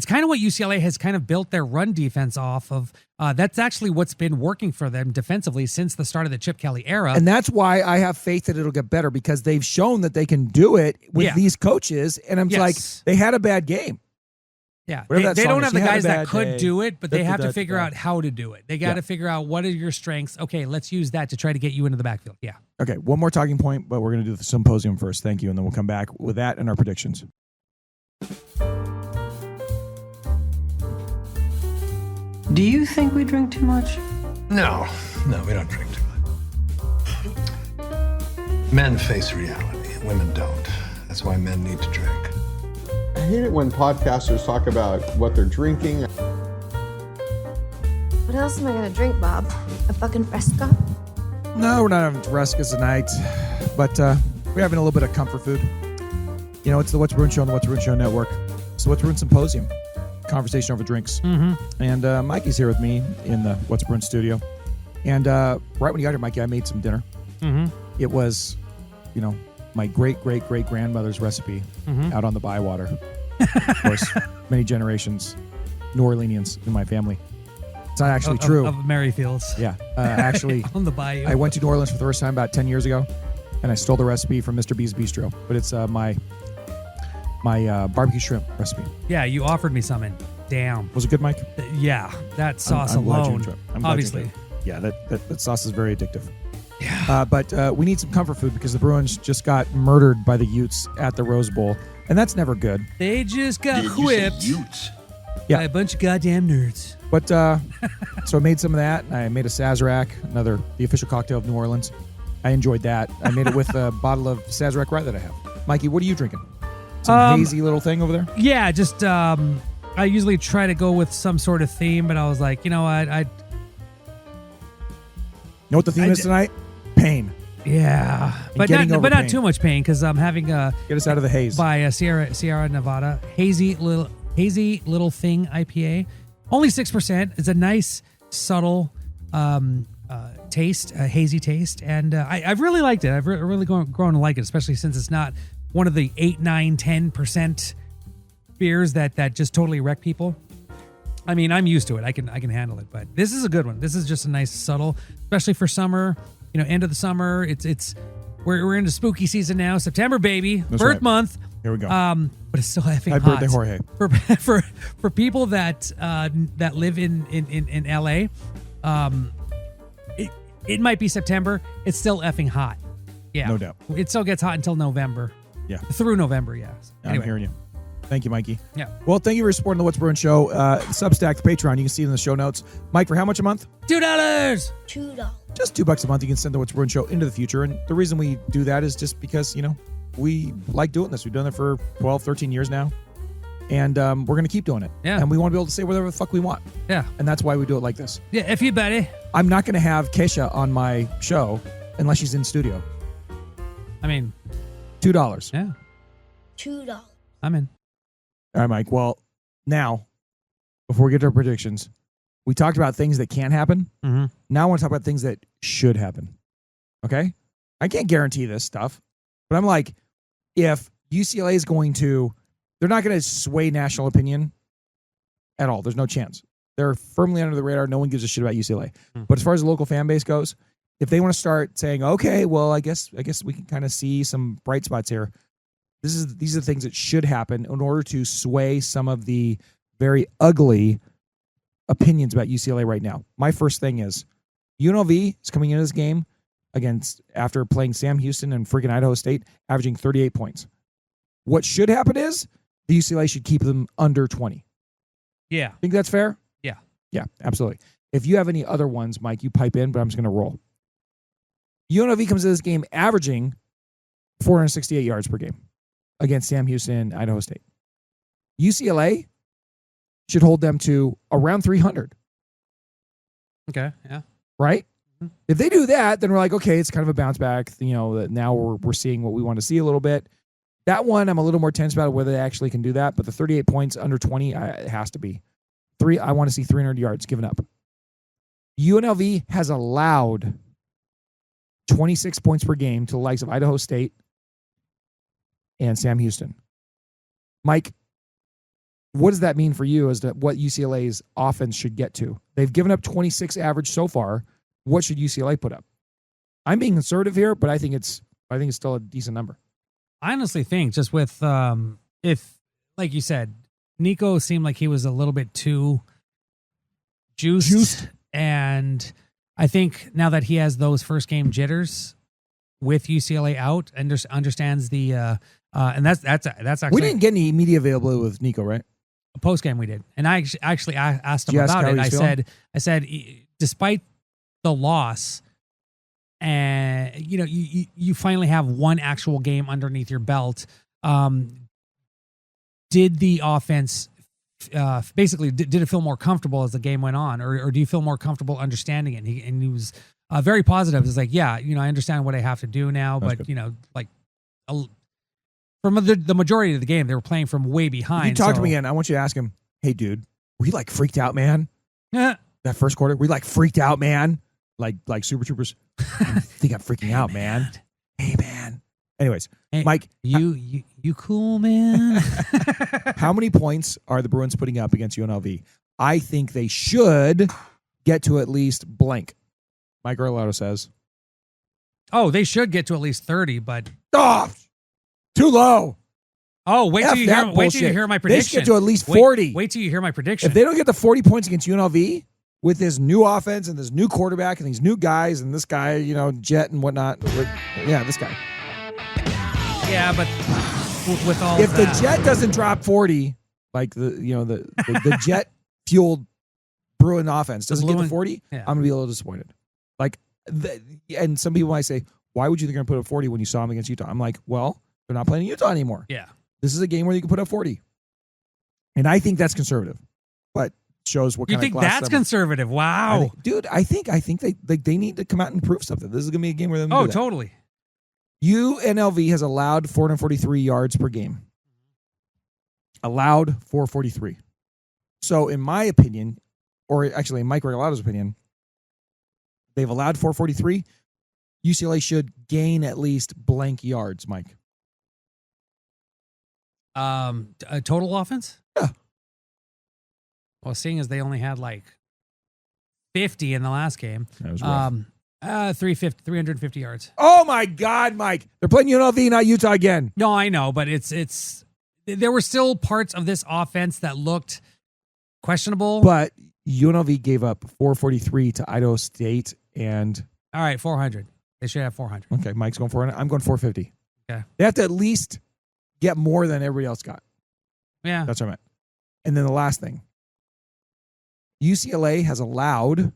Speaker 6: kind of what UCLA has kind of built their run defense off of. That's actually what's been working for them defensively since the start of the Chip Kelly era.
Speaker 7: And that's why I have faith that it'll get better, because they've shown that they can do it with these coaches. And I'm like, they had a bad game.
Speaker 6: Yeah, they don't have the guys that could do it, but they have to figure out how to do it. They got to figure out what are your strengths. Okay, let's use that to try to get you into the backfield. Yeah.
Speaker 7: Okay, one more talking point, but we're going to do the symposium first. Thank you, and then we'll come back with that and our predictions.
Speaker 3: Do you think we drink too much?
Speaker 10: No, we don't drink too much. Men face reality, women don't. That's why men need to drink.
Speaker 11: I hate it when podcasters talk about what they're drinking.
Speaker 12: What else am I gonna drink, Bob? A fucking Fresca?
Speaker 7: No, we're not having Frescas tonight, but we're having a little bit of comfort food. It's the What's Bruin Show on the What's Bruin Show Network. It's the What's Bruin Symposium, conversation over drinks.
Speaker 6: Mm-hmm.
Speaker 7: And Mikey's here with me in the What's Bruin studio. And right when you got here, Mikey, I made some dinner.
Speaker 6: Mm-hmm.
Speaker 7: It was, my great-great-great-grandmother's recipe out on the Bywater. Of course, many generations, New Orleanians in my family. It's not actually true.
Speaker 6: Of Merrifields.
Speaker 7: Yeah. Actually,
Speaker 6: on the bayou.
Speaker 7: I went to New Orleans for the first time about 10 years ago, and I stole the recipe from Mr. B's Bistro. But it's my barbecue shrimp recipe.
Speaker 6: Yeah, you offered me some, and damn.
Speaker 7: Was it good, Mike?
Speaker 6: Yeah, that sauce
Speaker 7: I'm glad you
Speaker 6: alone.
Speaker 7: enjoyed it. I'm glad you
Speaker 6: Obviously.
Speaker 7: enjoyed it. Yeah, that sauce is very addictive.
Speaker 6: Yeah.
Speaker 7: But we need some comfort food because the Bruins just got murdered by the Utes at the Rose Bowl, and that's never good.
Speaker 6: They just got whipped by a bunch of goddamn nerds.
Speaker 7: But so I made some of that. I made a Sazerac, the official cocktail of New Orleans. I enjoyed that. I made it with a bottle of Sazerac Rye that I have. Mikey, what are you drinking? Some hazy little thing over there?
Speaker 6: Yeah, just I usually try to go with some sort of theme, but I was like, you know what?
Speaker 7: You know what the theme is tonight? Pain.
Speaker 6: Yeah, but not too much pain, because I'm having
Speaker 7: get us out of the haze
Speaker 6: by Sierra Nevada hazy little thing IPA, only 6%. It's a nice subtle taste, a hazy taste, and I've really liked it. I've really grown to like it, especially since it's not one of the 8, 9, 10% beers that just totally wreck people. I mean, I'm used to it. I can handle it, but this is a good one. This is just a nice subtle, especially for summer. End of the summer. We're into spooky season now. September, baby,
Speaker 7: That's
Speaker 6: birth
Speaker 7: right.
Speaker 6: month.
Speaker 7: Here we go.
Speaker 6: But it's still effing
Speaker 7: Happy
Speaker 6: hot.
Speaker 7: birthday, Jorge.
Speaker 6: For people that live in LA, it might be September. It's still effing hot. Yeah,
Speaker 7: No doubt.
Speaker 6: It still gets hot until November.
Speaker 7: Yeah.
Speaker 6: Through November. Yeah.
Speaker 7: I'm hearing you. Thank you, Mikey.
Speaker 6: Yeah.
Speaker 7: Well, thank you for supporting the What's Bruin Show. Substack, the Patreon, you can see it in the show notes. Mike, for how much a month?
Speaker 6: $2.
Speaker 7: Just $2 a month. You can send the What's Bruin Show into the future. And the reason we do that is just because, we like doing this. We've done it for 12, 13 years now. And we're going to keep doing it.
Speaker 6: Yeah.
Speaker 7: And we want to be able to say whatever the fuck we want.
Speaker 6: Yeah.
Speaker 7: And that's why we do it like this.
Speaker 6: Yeah, if you bet it.
Speaker 7: I'm not going to have Keisha on my show unless she's in studio.
Speaker 6: I mean,
Speaker 7: $2.
Speaker 6: Yeah.
Speaker 12: $2.
Speaker 6: I'm in.
Speaker 7: All right, Mike. Well, now, before we get to our predictions, we talked about things that can't happen.
Speaker 6: Mm-hmm.
Speaker 7: Now I want to talk about things that should happen. Okay? I can't guarantee this stuff, but I'm like, if UCLA is going to, they're not going to sway national opinion at all. There's no chance. They're firmly under the radar. No one gives a shit about UCLA. But as far as the local fan base goes, if they want to start saying, okay, well, I guess we can kind of see some bright spots here. These are the things that should happen in order to sway some of the very ugly opinions about UCLA right now. My first thing is UNLV is coming into this game after playing Sam Houston and freaking Idaho State, averaging 38 points. What should happen is the UCLA should keep them under 20.
Speaker 6: Yeah.
Speaker 7: Think that's fair?
Speaker 6: Yeah.
Speaker 7: Yeah, absolutely. If you have any other ones, Mike, you pipe in, but I'm just going to roll. UNLV comes into this game averaging 468 yards per game against Sam Houston and Idaho State. UCLA should hold them to around 300.
Speaker 6: Okay. Yeah.
Speaker 7: Right? Mm-hmm. If they do that, then we're like, okay, it's kind of a bounce back. That now we're seeing what we want to see a little bit. That one, I'm a little more tense about whether they actually can do that. But the 38 points under 20, it has to be. I want to see 300 yards given up. UNLV has allowed 26 points per game to the likes of Idaho State and Sam Houston. Mike, what does that mean for you as to what UCLA's offense should get to? They've given up 26 average so far. What should UCLA put up? I'm being conservative here, but I think it's still a decent number.
Speaker 6: I honestly think just with if, like you said, Nico seemed like he was a little bit too juiced. And I think now that he has those first game jitters with UCLA out and understands the and that's actually,
Speaker 7: we didn't get any media availability with Nico, right?
Speaker 6: A post game we did, and I actually asked him
Speaker 7: Did you ask
Speaker 6: about
Speaker 7: how
Speaker 6: it.
Speaker 7: he's
Speaker 6: I said despite the loss, and you finally have one actual game underneath your belt. Did the offense basically did it feel more comfortable as the game went on, or do you feel more comfortable understanding it? And he was very positive. It's like, yeah, I understand what I have to do now,
Speaker 7: That's
Speaker 6: but
Speaker 7: good.
Speaker 6: from the majority of the game, they were playing from way behind.
Speaker 7: If you talk to me again, I want you to ask him, hey, dude, were you freaked out, man?
Speaker 6: Yeah.
Speaker 7: That first quarter, were you freaked out, man? Like Super Troopers? I think I'm freaking out, man. Hey, man. Anyways,
Speaker 6: hey,
Speaker 7: Mike.
Speaker 6: You cool, man?
Speaker 7: How many points are the Bruins putting up against UNLV? I think they should get to at least blank. Mike Orlando says.
Speaker 6: Oh, they should get to at least 30, but...
Speaker 7: Too low.
Speaker 6: Oh, wait till you hear my prediction.
Speaker 7: They should get to at least 40.
Speaker 6: Wait till you hear my prediction.
Speaker 7: If they don't get the 40 points against UNLV with this new offense and this new quarterback and these new guys and this guy, Jet and whatnot. Yeah, this guy.
Speaker 6: Yeah, but with all
Speaker 7: if the Jet doesn't drop 40, like the Jet fueled Bruin offense doesn't get to 40,
Speaker 6: yeah.
Speaker 7: I'm gonna be a little disappointed. And some people might say, why would you think they're gonna put up 40 when you saw them against Utah? I'm like, well, they're not playing in Utah anymore.
Speaker 6: Yeah.
Speaker 7: This is a game where you can put up 40. And I think that's conservative. But shows what
Speaker 6: you
Speaker 7: kind of
Speaker 6: think
Speaker 7: class
Speaker 6: that's conservative. Wow.
Speaker 7: I think they need to come out and prove something. This is gonna be a game where they're
Speaker 6: gonna do that. Totally.
Speaker 7: UNLV has allowed 443 yards per game. Allowed 443. So in my opinion, or actually in Mike Regalado's opinion, They've allowed 443. UCLA should gain at least blank yards, Mike.
Speaker 6: A total offense?
Speaker 7: Yeah.
Speaker 6: Well, seeing as they only had like 50 in the last game.
Speaker 7: That was rough.
Speaker 6: 350 yards.
Speaker 7: Oh my God, Mike. They're playing UNLV, not Utah again.
Speaker 6: No, I know, but it's there were still parts of this offense that looked questionable.
Speaker 7: But UNLV gave up 443 to Idaho State and
Speaker 6: all right, 400. They should have 400.
Speaker 7: okay, Mike's going 400. I'm going 450.
Speaker 6: Okay.
Speaker 7: They have to at least get more than everybody else got.
Speaker 6: Yeah.
Speaker 7: That's what I meant. And then the last thing. UCLA has allowed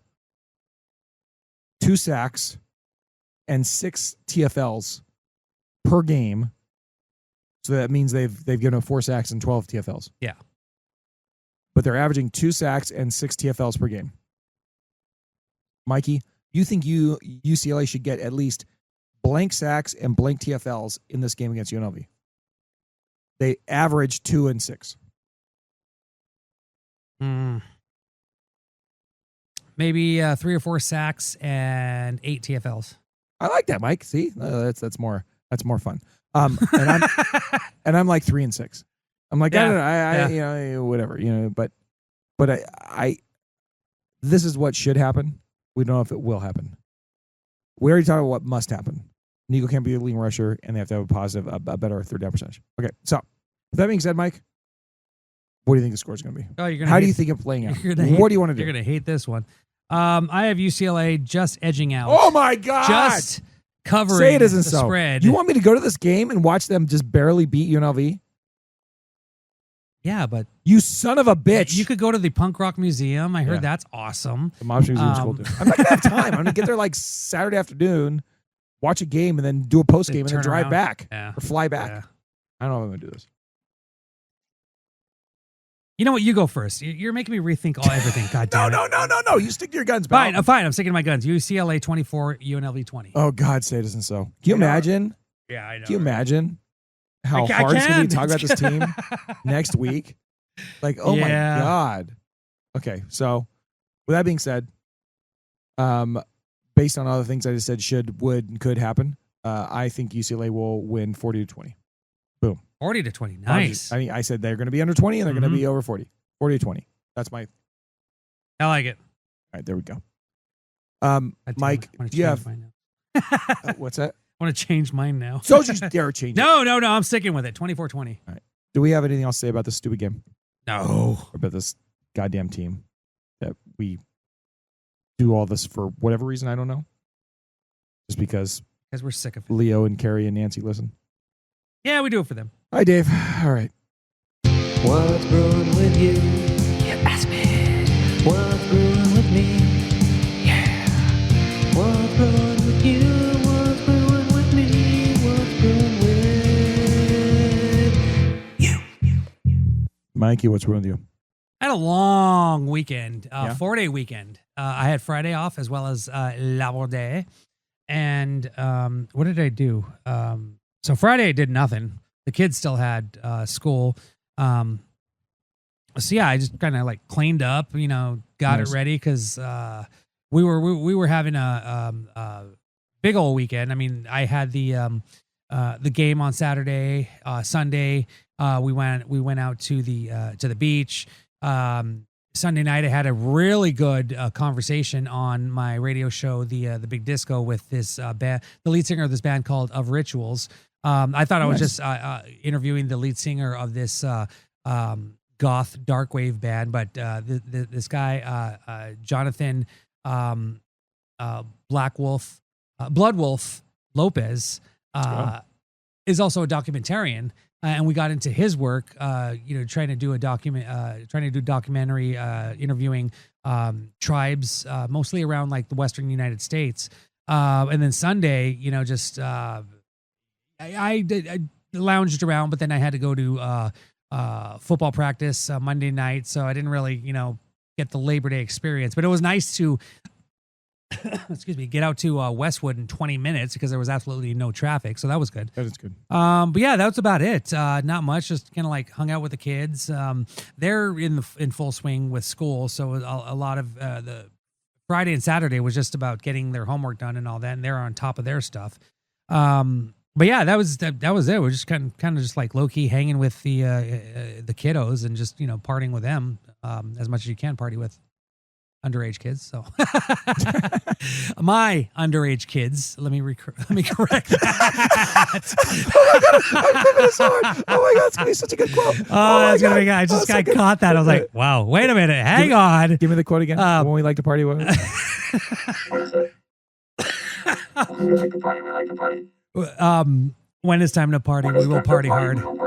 Speaker 7: 2 sacks and 6 TFLs per game. So that means they've given up 4 sacks and 12 TFLs.
Speaker 6: Yeah.
Speaker 7: But they're averaging 2 sacks and 6 TFLs per game. Mikey, you think UCLA should get at least blank sacks and blank TFLs in this game against UNLV? They average 2 and 6.
Speaker 6: Maybe 3 or 4 sacks and 8 TFLs.
Speaker 7: I like that, Mike. See, that's more fun. And I'm like 3 and 6. I'm like, I don't know, you know, whatever, you know, but I this is what should happen. We don't know if it will happen. We already talked about what must happen. Nico can't be a leading rusher, and they have to have a better third down percentage. Okay, so with that being said, Mike, what do you think the score is going to be?
Speaker 6: Oh,
Speaker 7: How do you think it's playing out? What do you want to do?
Speaker 6: You're going to hate this one. I have UCLA just edging out.
Speaker 7: Oh my God!
Speaker 6: Just covering
Speaker 7: Say it isn't
Speaker 6: the
Speaker 7: so.
Speaker 6: spread.
Speaker 7: You want me to go to this game and watch them just barely beat UNLV?
Speaker 6: Yeah, but
Speaker 7: you son of a bitch!
Speaker 6: You could go to the Punk Rock Museum. I heard that's awesome.
Speaker 7: The Mob Museum's cool too. I'm not gonna have time. I'm gonna get there like Saturday afternoon, watch a game, and then do a post game, and then drive back or fly back.
Speaker 6: Yeah.
Speaker 7: I don't know if I'm gonna do this.
Speaker 6: You know what? You go first. You're making me rethink everything. God damn it.
Speaker 7: No. You stick to your guns, pal.
Speaker 6: Fine. I'm sticking to my guns. UCLA 24, UNLV 20.
Speaker 7: Oh God, say it isn't so. Can you imagine?
Speaker 6: Yeah, I know.
Speaker 7: Can you imagine how
Speaker 6: I
Speaker 7: hard it's gonna be to
Speaker 6: can.
Speaker 7: talk about this team next week? Like, oh my God. Okay, so with that being said, based on all the things I just said, should, would, and could happen, I think UCLA will win 40-20. Boom.
Speaker 6: 40-20. Nice.
Speaker 7: I said they're going to be under 20 and they're going to be over 40. 40-20. That's my.
Speaker 6: I like it.
Speaker 7: All right, there we go. Mike, do you have what's that?
Speaker 6: I want to change mine now.
Speaker 7: So you dare change it?
Speaker 6: No. I'm sticking with it. 24-20.
Speaker 7: All right. Do we have anything else to say about this stupid game?
Speaker 6: No.
Speaker 7: Or about this goddamn team that we do all this for whatever reason? I don't know. Just because
Speaker 6: we're sick of it.
Speaker 7: Leo and Carrie and Nancy listen.
Speaker 6: Yeah, we do it for them.
Speaker 7: Hi, Dave. All right.
Speaker 3: What's brewing with you? You ask me. What's brewing with me? Yeah. What's brewing with you? What's brewing with me? What's brewing with you?
Speaker 7: Mikey, what's wrong with you?
Speaker 6: I had a long weekend, 4-day weekend. I had Friday off as well as Labor Day. And what did I do? So Friday I did nothing. The kids still had school. So yeah, I just kind of like cleaned up, got it ready because we were having a big old weekend. I mean, I had the game on Saturday, Sunday. We went out to the beach. Sunday night I had a really good conversation on my radio show, the Big Disco, with this band, the lead singer of this band called Of Rituals. I thought I was just interviewing the lead singer of this goth dark wave band, but this guy Jonathan Blood Wolf Lopez is also a documentarian. And we got into his work, trying to do documentary interviewing tribes, mostly around like the Western United States. And then Sunday, I lounged around, but then I had to go to football practice Monday night, so I didn't really, get the Labor Day experience. But it was nice to, get out to Westwood in 20 minutes because there was absolutely no traffic, so that was good.
Speaker 7: That is good.
Speaker 6: But yeah, that was about it. Not much. Just kind of like hung out with the kids. They're in full swing with school, so a lot of the Friday and Saturday was just about getting their homework done and all that, and they're on top of their stuff. But yeah, that was it. We're just kind of just like low key hanging with the kiddos and just partying with them as much as you can party with underage kids. So my underage kids. Let me correct that.
Speaker 7: Oh my god, it's gonna be such a good quote.
Speaker 6: That's gonna be. I just got caught that. I was like, wow. Wait a minute. Hang on.
Speaker 7: Give me the quote again. When we like to party with.
Speaker 6: When it's time to party, we will party hard. No,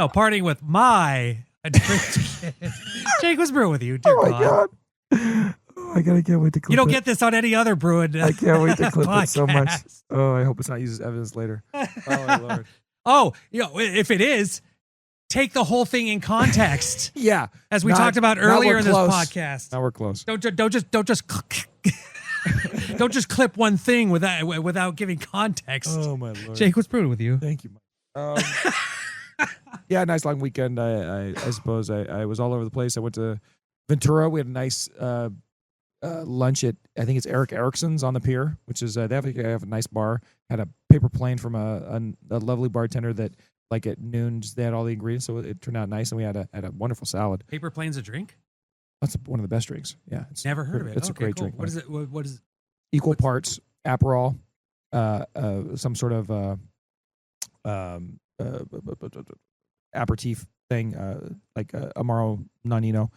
Speaker 6: partying with my Jake was Bruin with you. Dear God.
Speaker 7: I can't wait to clip
Speaker 6: You don't
Speaker 7: it.
Speaker 6: get this on any other Bruin.
Speaker 7: I can't wait to clip it so much.
Speaker 6: podcast.
Speaker 7: Oh, I hope it's not used as evidence later. Oh my Lord.
Speaker 6: Oh, if it is, take the whole thing in context.
Speaker 7: Yeah,
Speaker 6: as we talked about earlier in this podcast.
Speaker 7: Now we're close.
Speaker 6: Don't just don't just clip one thing without giving context.
Speaker 7: Oh my Lord.
Speaker 6: Jake, what's Bruin with you?
Speaker 7: Thank you, Mike. Yeah, nice long weekend. I suppose I was all over the place. I went to Ventura. We had a nice lunch at, I think it's Eric Erickson's on the pier, which is they have a nice bar. Had a paper plane from a lovely bartender that like at noon they had all the ingredients, so it turned out nice, and we had a wonderful salad.
Speaker 6: Paper plane's a drink?
Speaker 7: That's one of the best drinks. Yeah,
Speaker 6: never heard of it.
Speaker 7: It's a great
Speaker 6: cool.
Speaker 7: drink.
Speaker 6: What is it? What is it?
Speaker 7: Equal parts Aperol, some sort of aperitif thing, like Amaro Nonino,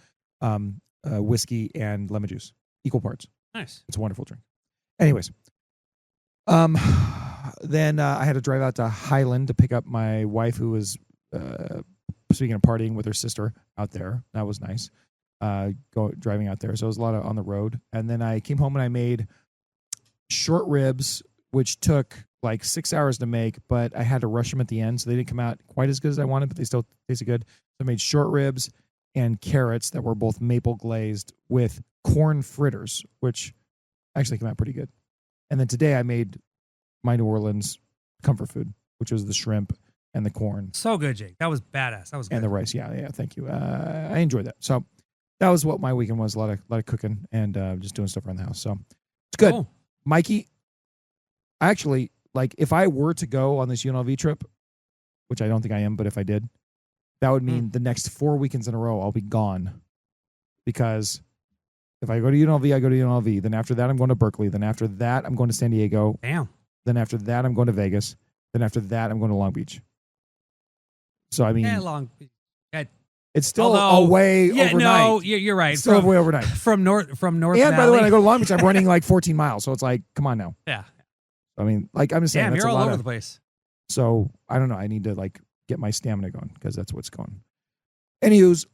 Speaker 7: whiskey and lemon juice. Equal parts.
Speaker 6: Nice.
Speaker 7: It's a wonderful drink. Anyways, then I had to drive out to Highland to pick up my wife, who was speaking of partying with her sister out there. That was nice. Driving out there, so it was a lot on the road. And then I came home and I made short ribs, which took like 6 hours to make, but I had to rush them at the end, so they didn't come out quite as good as I wanted, but they still tasted good. So I made short ribs and carrots that were both maple glazed with corn fritters, which actually came out pretty good. And then today I made my New Orleans comfort food, which was the shrimp and the corn.
Speaker 6: So good, Jake. That was badass. That was good.
Speaker 7: And the rice. Yeah. Thank you. I enjoyed that. So that was what my weekend was. A lot of cooking and just doing stuff around the house. So it's good.
Speaker 6: Cool.
Speaker 7: Mikey, actually, like if I were to go on this UNLV trip, which I don't think I am, but if I did, that would mean the next 4 weekends in a row I'll be gone. Because if I go to UNLV, I go to UNLV. Then after that, I'm going to Berkeley. Then after that, I'm going to San Diego.
Speaker 6: Damn.
Speaker 7: Then after that, I'm going to Vegas. Then after that, I'm going to Long Beach. So I mean,
Speaker 6: Long Beach.
Speaker 7: It's still away overnight.
Speaker 6: No, you're right.
Speaker 7: It's still away overnight.
Speaker 6: From North
Speaker 7: And
Speaker 6: Valley.
Speaker 7: by the way, when I go to Long Beach, I'm running like 14 miles. So it's like, come on now.
Speaker 6: Yeah.
Speaker 7: I mean, like I'm just saying.
Speaker 6: Damn,
Speaker 7: that's
Speaker 6: you're
Speaker 7: a
Speaker 6: all
Speaker 7: lot
Speaker 6: over the place.
Speaker 7: So I don't know. I need to like get my stamina going because that's what's going. Anywho's,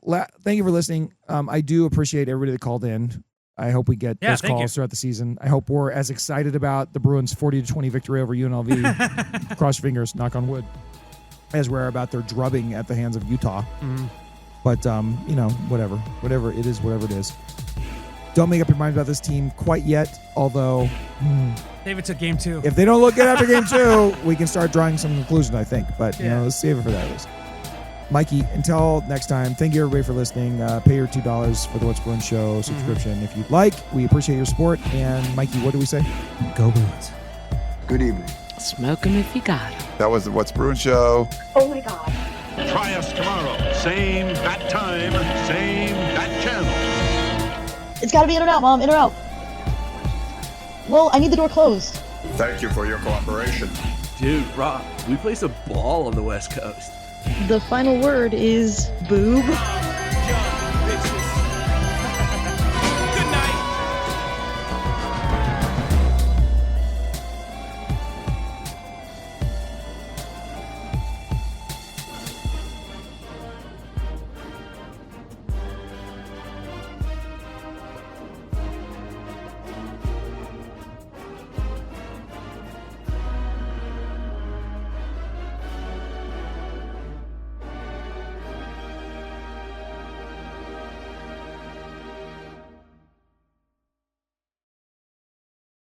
Speaker 7: thank you for listening. I do appreciate everybody that called in. I hope we get those calls throughout the season. I hope we're as excited about the Bruins' 40-20 victory over UNLV. Cross your fingers, knock on wood, as we're about their drubbing at the hands of Utah.
Speaker 6: Mm-hmm.
Speaker 7: But, whatever it is, whatever it is. Don't make up your mind about this team quite yet, although...
Speaker 6: Save it to game 2.
Speaker 7: If they don't look good after game 2, we can start drawing some conclusions, I think. But, let's save it for that list. Mikey, until next time, thank you everybody for listening. Pay your $2 for the What's Bruin Show subscription if you'd like. We appreciate your support. And Mikey, what do we say?
Speaker 6: Go Bruins.
Speaker 13: Good evening.
Speaker 14: Smoke 'em if you got 'em.
Speaker 13: That was the What's Bruin Show.
Speaker 9: Oh my God.
Speaker 15: Try us tomorrow. Same bat time, same bat channel.
Speaker 16: It's got to be in or out, Mom. In or out. Well, I need the door closed.
Speaker 13: Thank you for your cooperation.
Speaker 17: Dude, Rob, we play some ball on the West Coast.
Speaker 16: The final word is boob.